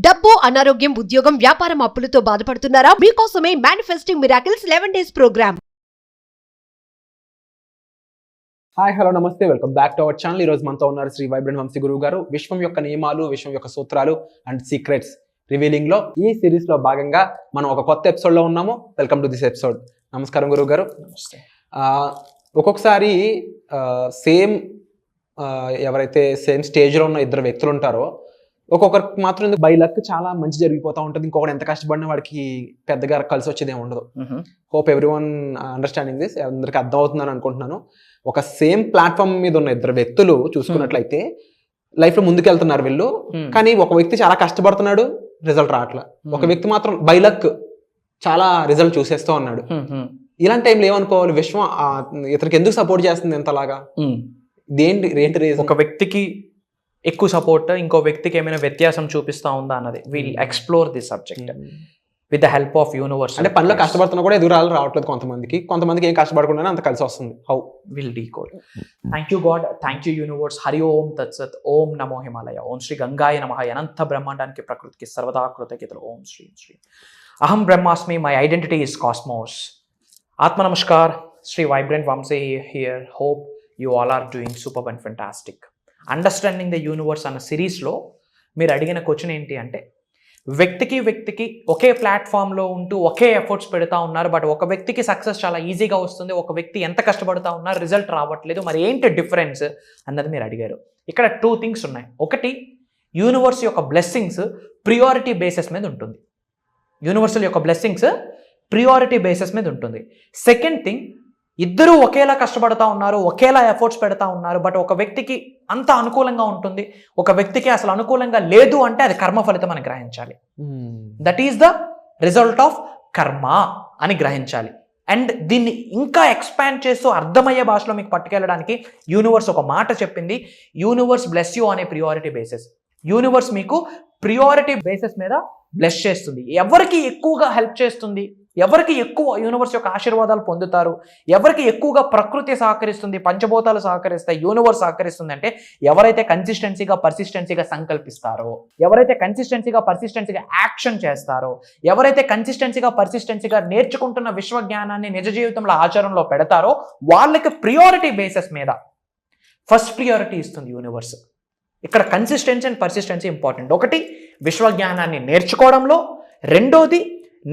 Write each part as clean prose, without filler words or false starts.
డబ్బు, అనారోగ్యం, ఉద్యోగం, వ్యాపారం, అప్పులతో బాధపడుతున్నారా? మీకోసమే manifesting miracles 11 days programme. Hi hello నమస్తే, welcome back to our channel. ఈ రోజు మనతో ఉన్నారు శ్రీ వైబ్రెంట్ వంశీ గురువు గారు. విశ్వం యొక్క నియమాలు, విశ్వం యొక్క సూత్రాలు అండ్ సీక్రెట్స్ రివీలింగ్ లో ఈ సిరీస్ లో భాగంగా మనం ఒక కొత్త ఎపిసోడ్ లో ఉన్నాము. Welcome to this episode. నమస్కారం గురువు గారు. నమస్తే. ఒక్కొక్కసారి సేమ్ ఎవరైతే సేమ్ స్టేజ్ లో ఉన్న ఇద్దరు వ్యక్తులు ఉంటారో ఒక్కొక్కరికి మాత్రం బై లక్ చాలా మంచి జరిగిపోతూ ఉంటుంది. ఇంకొకటి ఎంత కష్టపడినా వాడికి పెద్దగా కలిసి వచ్చేది ఏమి ఉండదు. Hope every one understanding this, అందరికి అర్థం అవుతుందని అనుకుంటున్నాను. ఒక సేమ్ ప్లాట్ఫామ్ మీద ఉన్న ఇద్దరు వ్యక్తులు చూసుకున్నట్లయితే లైఫ్ లో ముందుకెళ్తున్నారు వీళ్ళు, కానీ ఒక వ్యక్తి చాలా కష్టపడుతున్నాడు, రిజల్ట్ రావట్లా. ఒక వ్యక్తి మాత్రం బై లక్ చాలా రిజల్ట్ చూసేస్తూ ఉన్నాడు. ఇలాంటి టైంలో ఏమనుకోవాలి? విశ్వం ఇతనికి ఎందుకు సపోర్ట్ చేస్తుంది ఎంతలాగా? ఏంటి రీజన్? ఒక వ్యక్తికి ఎక్కువ సపోర్ట్, ఇంకో వ్యక్తికి ఏమైనా వ్యత్యాసం చూపిస్తా ఉందా అన్నది will explore this subject with the help of universe. అంటే పనిలో కష్టపడుతున్నా కూడా ఎదురాలు రావట్లేదు కొంతమందికి ఏం కష్టపడకుండా అంత కలిసి వస్తుంది. How will decode. Thank you God, thank you universe. Hari ఓం తత్సత్. ఓం నమో హిమాలయ. ఓం శ్రీ గంగాయ నమః. అనంత బ్రహ్మాండానికి ప్రకృతికి సర్వదా కృతజ్ఞతలు. ఓం శ్రీ శ్రీ అహం బ్రహ్మాస్మి. My identity is cosmos. ఆత్మ నమస్కార్. Shri vibrant Vamshi here. Hope you all are doing super and fantastic. Understanding the universe అన్న సిరీస్లో మీరు అడిగిన క్వశ్చన్ ఏంటి అంటే, వ్యక్తికి ఒకే ప్లాట్ఫామ్లో ఉంటూ ఒకే ఎఫర్ట్స్ పెడతా ఉన్నారు, బట్ ఒక వ్యక్తికి సక్సెస్ చాలా ఈజీగా వస్తుంది, ఒక వ్యక్తి ఎంత కష్టపడుతూ ఉన్నారు, రిజల్ట్ రావట్లేదు, మరి ఏంటి డిఫరెన్స్ అన్నది మీరు అడిగారు. ఇక్కడ 2 things ఉన్నాయి. ఒకటి, యూనివర్స్ యొక్క బ్లెస్సింగ్స్ ప్రియారిటీ బేసిస్ మీద ఉంటుంది. యూనివర్సల్ యొక్క బ్లెస్సింగ్స్ ప్రియారిటీ బేసిస్ మీద ఉంటుంది. సెకండ్ థింగ్, ఇద్దరూ ఒకేలా కష్టపడతా ఉన్నారు, ఒకేలా ఎఫర్ట్స్ పెడతా ఉన్నారు, బట్ ఒక వ్యక్తికి అంత అనుకూలంగా ఉంటుంది, ఒక వ్యక్తికి అసలు అనుకూలంగా లేదు అంటే అది కర్మ ఫలితం అని గ్రహించాలి. That is the result of కర్మ అని గ్రహించాలి. అండ్ దీన్ని ఇంకా ఎక్స్పాండ్ చేస్తూ అర్థమయ్యే భాషలో మీకు పట్టుకెళ్ళడానికి యూనివర్స్ ఒక మాట చెప్పింది. యూనివర్స్ బ్లెస్ యూ అనే ప్రియారిటీ బేసిస్. యూనివర్స్ మీకు ప్రియారిటీ బేసిస్ మీద బ్లెస్ చేస్తుంది. ఎవరికి ఎక్కువగా హెల్ప్ చేస్తుంది, ఎవరికి ఎక్కువ యూనివర్స్ యొక్క ఆశీర్వాదాలు పొందుతారు, ఎవరికి ఎక్కువగా ప్రకృతి సహకరిస్తుంది, పంచభూతాలు సహకరిస్తాయి, యూనివర్స్ సహకరిస్తుంది అంటే ఎవరైతే పర్సిస్టెన్సీగా సంకల్పిస్తారో, ఎవరైతే పర్సిస్టెన్సీగా యాక్షన్ చేస్తారో, ఎవరైతే పర్సిస్టెన్సీగా నేర్చుకుంటున్న విశ్వజ్ఞానాన్ని నిజ జీవితంలో ఆచరణలో పెడతారో వాళ్ళకి ప్రియారిటీ బేసిస్ మీద ఫస్ట్ ప్రియారిటీ ఇస్తుంది యూనివర్స్. ఇక్కడ కన్సిస్టెన్సీ అండ్ పర్సిస్టెన్సీ ఇంపార్టెంట్. ఒకటి, విశ్వజ్ఞానాన్ని నేర్చుకోవడంలో, రెండోది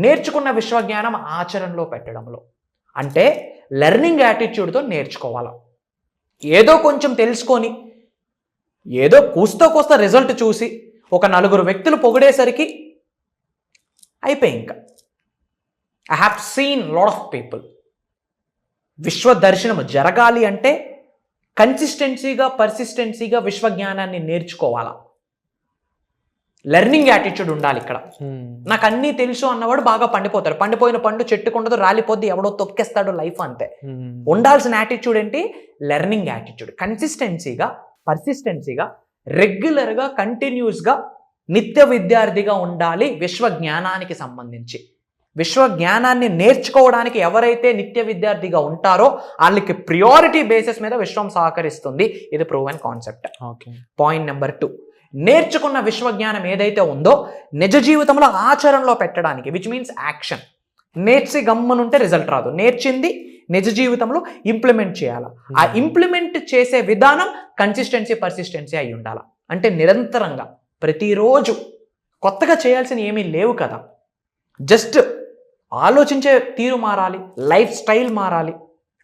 నేర్చుకున్న విశ్వజ్ఞానం ఆచరణలో పెట్టడంలో. అంటే లెర్నింగ్ యాటిట్యూడ్తో నేర్చుకోవాలి. ఏదో కొంచెం తెలుసుకొని ఏదో కూస్తా రిజల్ట్ చూసి ఒక 4 వ్యక్తులు పొగిడేసరికి అయిపోయి. ఇంకా I have seen lot of people. విశ్వదర్శనం జరగాలి అంటే పర్సిస్టెన్సీగా విశ్వజ్ఞానాన్ని నేర్చుకోవాలా. లెర్నింగ్ యాటిట్యూడ్ ఉండాలి. ఇక్కడ నాకు అన్నీ తెలుసు అన్నవాడు బాగా పండిపోతాడు. పండిపోయిన పండు చెట్టుకుండదు, రాలిపోద్ది, ఎవడో తొక్కేస్తాడు, లైఫ్ అంతే. ఉండాల్సిన యాటిట్యూడ్ ఏంటి? Learning attitude. పర్సిస్టెన్సీగా రెగ్యులర్గా కంటిన్యూస్గా నిత్య విద్యార్థిగా ఉండాలి విశ్వజ్ఞానానికి సంబంధించి. విశ్వజ్ఞానాన్ని నేర్చుకోవడానికి ఎవరైతే నిత్య విద్యార్థిగా ఉంటారో వాళ్ళకి ప్రియారిటీ బేసిస్ మీద విశ్వం సహకరిస్తుంది. ఇది ప్రూవెన్ కాన్సెప్ట్. పాయింట్ నెంబర్ 2, నేర్చుకున్న విశ్వజ్ఞానం ఏదైతే ఉందో నిజ జీవితంలో ఆచరణలో పెట్టడానికి, విచ్ మీన్స్ యాక్షన్. నేర్చి గమ్మనుంటే రిజల్ట్ రాదు. నేర్చింది నిజ జీవితంలో ఇంప్లిమెంట్ చేయాలి. ఆ ఇంప్లిమెంట్ చేసే విధానం పర్సిస్టెన్సీ అయి ఉండాలి. అంటే నిరంతరంగా ప్రతిరోజు కొత్తగా చేయాల్సిన ఏమీ లేవు కదా, జస్ట్ ఆలోచించే తీరు మారాలి, లైఫ్ స్టైల్ మారాలి,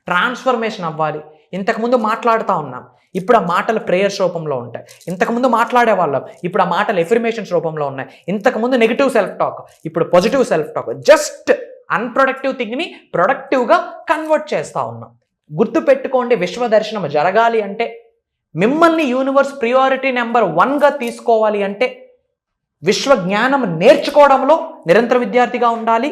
ట్రాన్స్ఫర్మేషన్ అవ్వాలి. ఇంతకుముందు మాట్లాడుతూ ఉన్నాం, ఇప్పుడు ఆ మాటలు ప్రేయర్స్ రూపంలో ఉంటాయి. ఇంతకుముందు మాట్లాడే వాళ్ళం, ఇప్పుడు ఆ మాటలు ఎఫర్మేషన్స్ రూపంలో ఉన్నాయి. ఇంతకుముందు నెగిటివ్ సెల్ఫ్ టాక్, ఇప్పుడు positive self talk. Just unproductive థింగ్ని ప్రొడక్టివ్గా కన్వర్ట్ చేస్తూ ఉన్నాం. గుర్తుపెట్టుకోండి, విశ్వదర్శనం జరగాలి అంటే, మిమ్మల్ని యూనివర్స్ ప్రియారిటీ నెంబర్ 1గా తీసుకోవాలి అంటే విశ్వజ్ఞానం నేర్చుకోవడంలో నిరంతర విద్యార్థిగా ఉండాలి.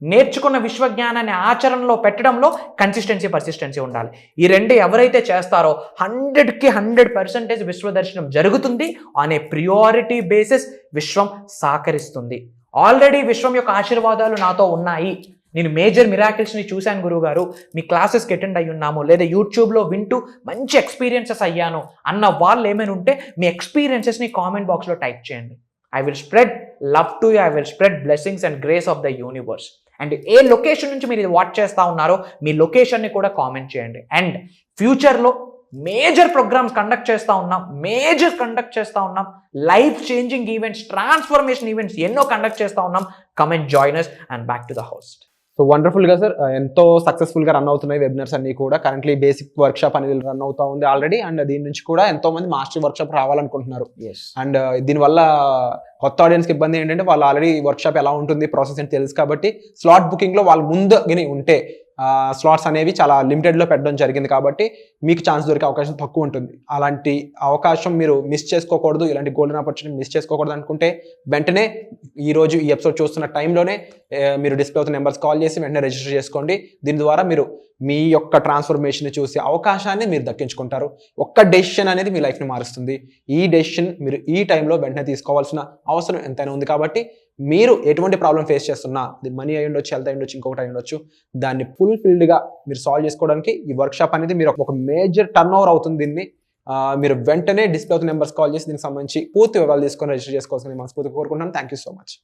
నేర్చుకున్న విశ్వజ్ఞానాన్ని ఆచరణలో పెట్టడంలో పర్సిస్టెన్సీ ఉండాలి. ఈ రెండు ఎవరైతే చేస్తారో 100కి 100% విశ్వదర్శనం జరుగుతుంది. అనే ప్రియారిటీ బేసిస్ విశ్వం సహకరిస్తుంది. ఆల్రెడీ విశ్వం యొక్క ఆశీర్వాదాలు నాతో ఉన్నాయి, నేను మేజర్ మిరాకిల్స్ని చూశాను గురువుగారు, మీ క్లాసెస్కి అటెండ్ అయ్యి ఉన్నాము, లేదా యూట్యూబ్లో వింటూ మంచి ఎక్స్పీరియన్సెస్ అయ్యాను అన్న వాళ్ళు ఏమైనా ఉంటే మీ ఎక్స్పీరియన్సెస్ని కామెంట్ బాక్స్లో టైప్ చేయండి. I will spread love to you, I will spread blessings and grace of the universe. And A location నుంచి మీరు ఇది వాచ్ చేస్తూ ఉన్నారో మీ లొకేషన్ని కూడా కామెంట్ చేయండి. అండ్ ఫ్యూచర్లో మేజర్ ప్రోగ్రామ్స్ కండక్ట్ చేస్తూ ఉన్నాం, life changing events, transformation events ఎన్నో కండక్ట్ చేస్తూ ఉన్నాం. Come and join us and back to the host. So వండర్ఫుల్గా సార్, ఎంతో సక్సెస్ఫుల్గా రన్ అవుతున్నాయి వెబినార్స్ అన్ని కూడా. కరెంట్లీ బేసిక్ వర్క్షాప్ అనేది రన్ అవుతా ఉంది ఆల్రెడీ, అండ్ దీని నుంచి కూడా ఎంతో మంది మాస్టర్ వర్క్షాప్ రావాలనుకుంటున్నారు. అండ్ దీనివల్ల కొత్త ఆడియన్స్కి ఇబ్బంది ఏంటంటే వాళ్ళు ఆల్రెడీ వర్క్షాప్ ఎలా ఉంటుంది ప్రాసెస్ అని తెలుసు కాబట్టి స్లాట్ బుకింగ్లో వాళ్ళు ముందు ఉంటే స్లాట్స్ అనేవి చాలా లిమిటెడ్లో పెట్టడం జరిగింది కాబట్టి మీకు ఛాన్స్ దొరికే అవకాశం తక్కువ ఉంటుంది. అలాంటి అవకాశం మీరు మిస్ చేసుకోకూడదు, ఇలాంటి గోల్డెన్ ఆపర్చునిటీ మిస్ చేసుకోకూడదు అనుకుంటే వెంటనే ఈరోజు ఈ ఎపిసోడ్ చూస్తున్న టైంలోనే మీరు డిస్ప్లే అవుతున్న నెంబర్స్ కాల్ చేసి వెంటనే రిజిస్టర్ చేసుకోండి. దీని ద్వారా మీరు మీ యొక్క ట్రాన్స్ఫర్మేషన్ చూసే అవకాశాన్ని మీరు దక్కించుకుంటారు. ఒక్క డెసిషన్ అనేది మీ లైఫ్ని మారుస్తుంది. ఈ డెసిషన్ మీరు ఈ టైంలో వెంటనే తీసుకోవాల్సిన అవసరం ఎంతైనా ఉంది. కాబట్టి మీరు ఎటువంటి ప్రాబ్లం ఫేస్ చేస్తున్నా, మనీ అయి ఉండొచ్చు, హెల్త్ అయి ఉండొచ్చు, ఇంకొకటి అయి ఉండొచ్చు, దాన్ని ఫుల్ఫిల్డ్గా మీరు సాల్వ్ చేసుకోవడానికి ఈ వర్క్షాప్ అనేది మీరు ఒక మేజర్ టర్న్ ఓవర్ అవుతుంది. దీన్ని మీరు వెంటనే డిస్ప్లే అవుతున్న నెంబర్స్ కాల్ చేసి దీనికి సంబంధించి పూర్తి వివరాలు తీసుకొని రిజిస్టర్ చేసుకోవాల్సింది మనస్ఫూర్తిగా కోరుకుంటున్నాను. Thank you so much.